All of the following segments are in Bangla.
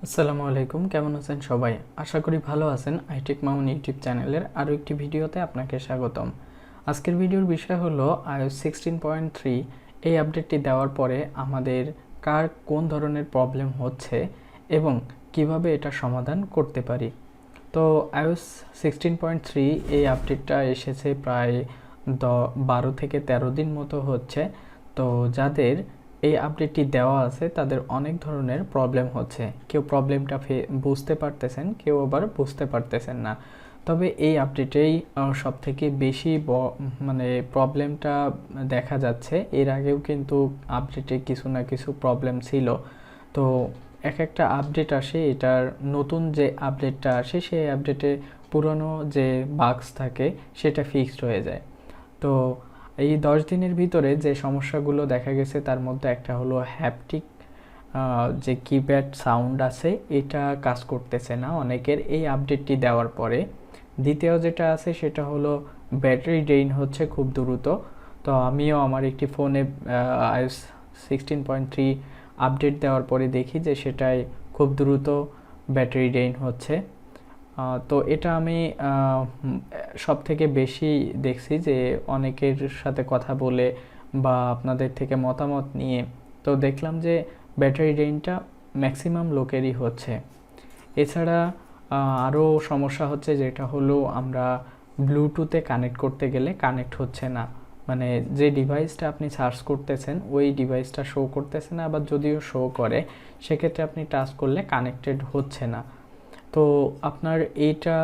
আসসালামু আলাইকুম, কেমন আছেন সবাই? আশা করি ভালো আছেন। iTechMamun ইউটিউব চ্যানেলের আরও একটি ভিডিওতে আপনাকে স্বাগতম। আজকের ভিডিওর বিষয় হলো iOS 16.3 এই আপডেটটি দেওয়ার পরে আমাদের কোন ধরনের প্রবলেম হচ্ছে এবং কিভাবে এটা সমাধান করতে পারি। তো iOS 16.3 এই আপডেটটা এসেছে প্রায় 12 থেকে 13 দিন মতো হচ্ছে। তো যাদের এই আপডেটটি দেওয়া আছে তাদের অনেক ধরনের প্রবলেম হচ্ছে। কেউ প্রবলেমটা বুঝতে পারতেছেন, কেউ আবার বুঝতে পারতেছেন না। তবে এই আপডেটেই সবথেকে বেশি মানে প্রবলেমটা দেখা যাচ্ছে। এর আগেও কিন্তু আপডেটে কিছু না কিছু প্রবলেম ছিল। তো একটা আপডেট আসে, এটার নতুন যে আপডেটটা আসে সেই আপডেটে পুরনো যে বাগস থাকে সেটা ফিক্সড হয়ে যায়। তো এই 10 দিনের ভিতরে যে সমস্যাগুলো দেখা গেছে তার মধ্যে একটা হলো হ্যাপটিক যে কিপ্যাড সাউন্ড আছে এটা কাজ করতেছে না অনেকের এই আপডেটটি দেওয়ার পরে। দ্বিতীয় যেটা আছে সেটা হলো ব্যাটারি ড্রেইন হচ্ছে খুব দ্রুত। তো আমিও আমার একটি ফোনে iOS 16.3 আপডেট দেওয়ার পরে দেখি যে সেটাই খুব দ্রুত ব্যাটারি ড্রেইন হচ্ছে। তো এটা আমি সবথেকে বেশি দেখছি যে অনেকের সাথে কথা বলে বা আপনাদের থেকে মতামত নিয়ে তো দেখলাম যে ব্যাটারি ড্রেইনটা ম্যাক্সিমাম লোকেরই হচ্ছে। এছাড়া আরও সমস্যা হচ্ছে যেটা হলো আমরা ব্লুটুথে কানেক্ট করতে গেলে কানেক্ট হচ্ছে না। মানে যে ডিভাইসটা আপনি সার্চ করতেছেন ওই ডিভাইসটা শো করতেছে না, আবার যদিও শো করে সেক্ষেত্রে আপনি টাচ করলে কানেক্টেড হচ্ছে না। তো আপনার এইটা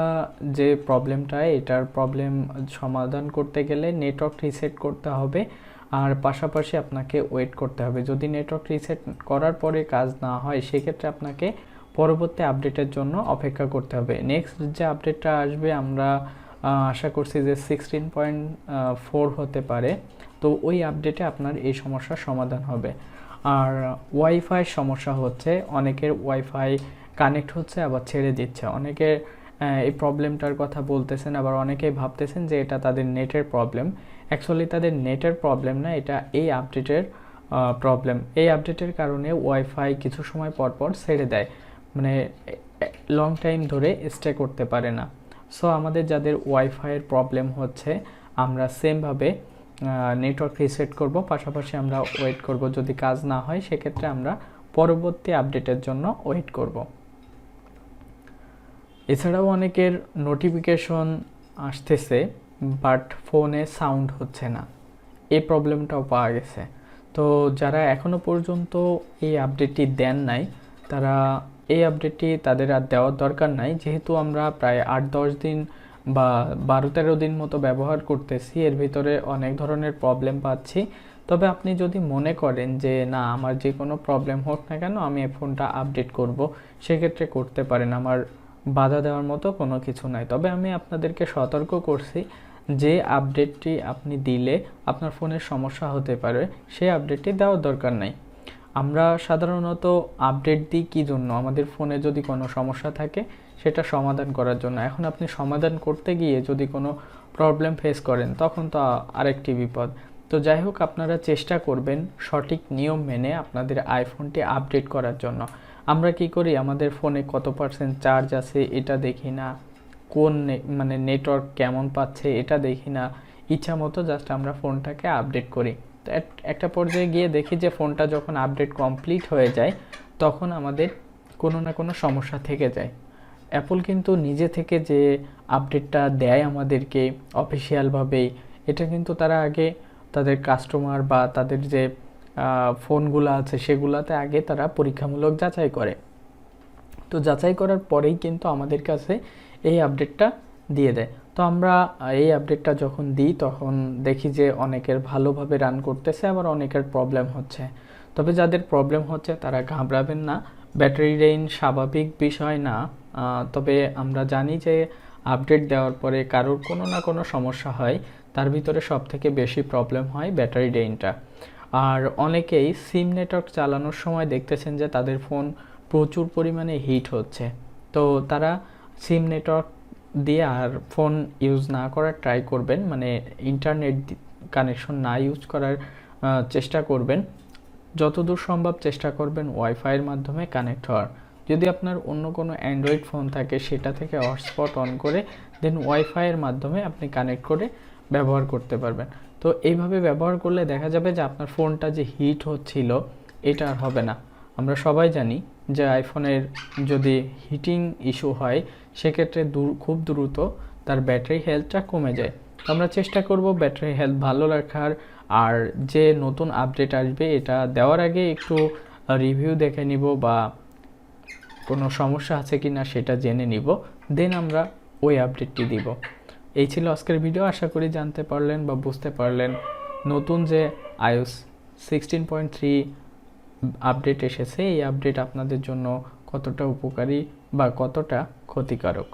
যে প্রবলেমটা, এটার প্রবলেম সমাধান করতে গেলে নেটওয়ার্ক রিসেট করতে হবে, আর পাশাপাশি আপনাকে ওয়েট করতে হবে। যদি নেটওয়ার্ক রিসেট করার পরে কাজ না হয় সেক্ষেত্রে আপনাকে পরবর্তী আপডেটের জন্য অপেক্ষা করতে হবে। নেক্সট যে আপডেটটা আসবে আমরা আশা করছি যে 16.4 হতে পারে। তো ওই আপডেটে আপনার এই সমস্যার সমাধান হবে। আর ওয়াইফাই সমস্যা হচ্ছে, অনেকের ওয়াইফাই কানেক্ট হচ্ছে আবার ছেড়ে দিচ্ছে। অনেকে এই প্রবলেমটার কথা বলতেছেন, আবার অনেকেই ভাবতেছেন যে এটা তাদের নেটের প্রবলেম। অ্যাকচুয়ালি তাদের নেটের প্রবলেম না, এটা এই আপডেটের প্রবলেম। এই আপডেটের কারণে ওয়াইফাই কিছু সময় পর পর ছেড়ে দেয়, মানে লং টাইম ধরে স্টে করতে পারে না। সো আমাদের যাদের ওয়াইফাইয়ের প্রবলেম হচ্ছে আমরা সেমভাবে নেটওয়ার্ক রিসেট করব, পাশাপাশি আমরা ওয়েট করব। যদি কাজ না হয় সেক্ষেত্রে আমরা পরবর্তী আপডেটের জন্য ওয়েট করব। এছাড়াও অনেকের নোটিফিকেশন আসতেছে বাট ফোনে সাউন্ড হচ্ছে না, এই প্রবলেমটাও পাওয়া গেছে। তো যারা এখনও পর্যন্ত এই আপডেটটি দেন নাই তারা এই আপডেটটি তাদের আর দেওয়ার দরকার নাই, যেহেতু আমরা প্রায় 8-10 দিন বা 12-13 দিন মতো ব্যবহার করতেছি, এর ভিতরে অনেক ধরনের প্রবলেম পাচ্ছি। তবে আপনি যদি মনে করেন যে না, আমার যে কোনো প্রবলেম হোক না কেন আমি এই ফোনটা আপডেট করব, সেক্ষেত্রে করতে পারেন, আমার বাধা দেওয়ার মতো কোনো কিছু নাই। তবে আমি আপনাদেরকে সতর্ক করছি যে আপডেটটি আপনি দিলে আপনার ফোনের সমস্যা হতে পারে, সেই আপডেটটি দেওয়ার দরকার নাই। আমরা সাধারণত আপডেট দিই কী জন্য? আমাদের ফোনে যদি কোনো সমস্যা থাকে সেটা সমাধান করার জন্য। এখন আপনি সমাধান করতে গিয়ে যদি কোনো প্রবলেম ফেস করেন তখন তো আরেকটি বিপদ। তো যাই হোক, আপনারা চেষ্টা করবেন সঠিক নিয়ম মেনে আপনাদের আইফোনটি আপডেট করার জন্য। আমরা কি করি, আমাদের ফোনে কত পার্সেন্ট চার্জ আছে এটা দেখি না, কোন মানে নেটওয়ার্ক কেমন পাচ্ছে এটা দেখি না, ইচ্ছা মতো জাস্ট আমরা ফোনটাকে আপডেট করি। তো একটা পর্যায়ে গিয়ে দেখি যে ফোনটা যখন আপডেট কমপ্লিট হয়ে যায় তখন আমাদের কোনো না কোনো সমস্যা থেকে যায়। অ্যাপল কিন্তু নিজে থেকে যে আপডেটটা দেয় আমাদেরকে অফিসিয়ালভাবেই, এটা কিন্তু তারা আগে তাদের কাস্টমার বা তাদের যে ফোনগুলো আছে সেগুলোতে আগে তারা পরীক্ষামূলক যাচাই করে। তো যাচাই করার পরেই কিন্তু আমাদের কাছে এই আপডেটটা দিয়ে দেয়। তো আমরা এই আপডেটটা যখন দিই তখন দেখি যে অনেকের ভালোভাবে রান করতেছে, আবার অনেকের প্রবলেম হচ্ছে। তবে যাদের প্রবলেম হচ্ছে তারা ঘাবড়াবেন না, ব্যাটারি ড্রেইন স্বাভাবিক বিষয় না। তবে আমরা জানি যে আপডেট দেওয়ার পরে কারোর কোনো না কোনো সমস্যা হয়, তার ভিতরে সবথেকে বেশি প্রবলেম হয় ব্যাটারি ড্রেইনটা। আর অনেকেই সিম নেটওয়ার্ক চালানোর সময় দেখতেছেন যে তাদের ফোন প্রচুর পরিমাণে হিট হচ্ছে। তো তারা সিম নেটওয়ার্ক দিয়ে আর ফোন ইউজ না করার ট্রাই করবেন, মানে ইন্টারনেট কানেকশন না ইউজ করার চেষ্টা করবেন। যতদূর সম্ভব চেষ্টা করবেন ওয়াইফাইয়ের মাধ্যমে কানেক্ট হওয়ার। যদি আপনার অন্য কোনো অ্যান্ড্রয়েড ফোন থাকে সেটা থেকে হটস্পট অন করে দেন ওয়াইফাইয়ের মাধ্যমে আপনি কানেক্ট করে ব্যবহার করতে পারবেন। তো এইভাবে ব্যবহার করলে দেখা যাবে যে আপনার ফোনটা যে হিট হচ্ছিল এটা আর হবে না। আমরা সবাই জানি যে আইফোনের যদি হিটিং ইস্যু হয় সেক্ষেত্রে খুব দ্রুত তার ব্যাটারি হেলথটা কমে যায়। তো আমরা চেষ্টা করব ব্যাটারি হেলথ ভালো রাখার, আর যে নতুন আপডেট আসবে এটা দেওয়ার আগে একটু রিভিউ দেখে নিব বা কোনো সমস্যা আছে কি না সেটা জেনে নিব, দেন আমরা ওই আপডেটটি দিব। এই ছিল আজকের ভিডিও। আশা করি জানতে পারলেন বা বুঝতে পারলেন নতুন যে iOS 16.3 আপডেট এসেছে এই আপডেট আপনাদের জন্য কতটা উপকারী বা কতটা ক্ষতিকারক।